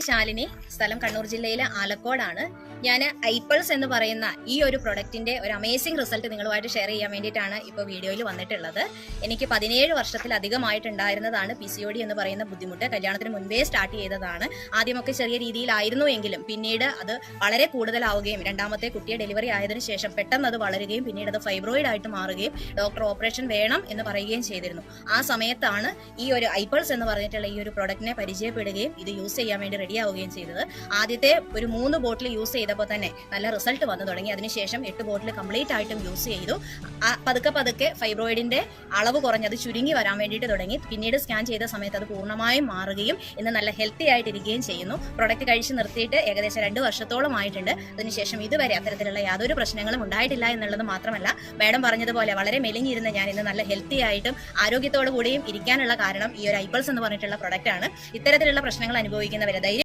ശാലിനി, സ്ഥലം കണ്ണൂർ ജില്ലയിലെ ആലക്കോടാണ്. ഞാൻ ഐപ്പിൾസ് എന്ന് പറയുന്ന ഈ ഒരു പ്രൊഡക്റ്റിന്റെ ഒരു അമേസിംഗ് റിസൾട്ട് നിങ്ങളുമായിട്ട് ഷെയർ ചെയ്യാൻ വേണ്ടിയിട്ടാണ് ഇപ്പോൾ വീഡിയോയിൽ വന്നിട്ടുള്ളത്. എനിക്ക് 17 വർഷത്തിലധികമായിട്ടുണ്ടായിരുന്നതാണ് PCOD എന്ന് പറയുന്ന ബുദ്ധിമുട്ട്. കല്യാണത്തിന് മുൻപേ സ്റ്റാർട്ട് ചെയ്തതാണ്. ആദ്യമൊക്കെ ചെറിയ രീതിയിലായിരുന്നു എങ്കിലും പിന്നീട് അത് വളരെ കൂടുതലാവുകയും രണ്ടാമത്തെ കുട്ടിയെ ഡെലിവറി ആയതിനു ശേഷം പെട്ടെന്ന് അത് വളരുകയും പിന്നീട് അത് ഫൈബ്രോയിഡ് ആയിട്ട് മാറുകയും ഡോക്ടർ ഓപ്പറേഷൻ വേണം എന്ന് പറയുകയും ചെയ്തിരുന്നു. ആ സമയത്താണ് ഈ ഒരു ഐപ്പിൾസ് എന്ന് പറഞ്ഞിട്ടുള്ള ഈ ഒരു പ്രൊഡക്റ്റിനെ പരിചയപ്പെടുകയും ഇത് യൂസ് ചെയ്യാൻ വേണ്ടി റെഡി ആവുകയും ചെയ്തത്. ആദ്യത്തെ ഒരു 3 ബോട്ടിൽ യൂസ് ചെയ്തപ്പോൾ തന്നെ നല്ല റിസൾട്ട് വന്നു തുടങ്ങി. അതിനുശേഷം 8 ബോട്ടിൽ കംപ്ലീറ്റ് ആയിട്ടും യൂസ് ചെയ്തു. പതുക്കെ ഫൈബ്രോയിഡിന്റെ അളവ് കുറഞ്ഞത് ചുരുങ്ങി വരാൻ വേണ്ടിയിട്ട് തുടങ്ങി. പിന്നീട് സ്കാൻ ചെയ്ത സമയത്ത് അത് പൂർണ്ണമായും മാറുകയും ഇന്ന് നല്ല ഹെൽത്തി ആയിട്ടിരിക്കുകയും ചെയ്യുന്നു. പ്രൊഡക്റ്റ് കഴിച്ച് നിർത്തിയിട്ട് ഏകദേശം 2 വർഷത്തോളം ആയിട്ടുണ്ട്. അതിനുശേഷം ഇതുവരെ അത്തരത്തിലുള്ള യാതൊരു പ്രശ്നങ്ങളും ഉണ്ടായിട്ടില്ല എന്നുള്ളത് മാത്രമല്ല, മാഡം പറഞ്ഞതുപോലെ വളരെ മെലിഞ്ഞിരുന്ന ഞാൻ ഇന്ന് നല്ല ഹെൽത്തി ആയിട്ടും ആരോഗ്യത്തോടു കൂടിയും ഇരിക്കാനുള്ള കാരണം ഈ ഒരു ഐപ്പിൾസ് എന്ന് പറഞ്ഞിട്ടുള്ള പ്രൊഡക്റ്റ് ആണ്. ഇത്തരത്തിലുള്ള പ്രശ്നങ്ങൾ അനുഭവിക്കുന്നവരെ ധൈര്യം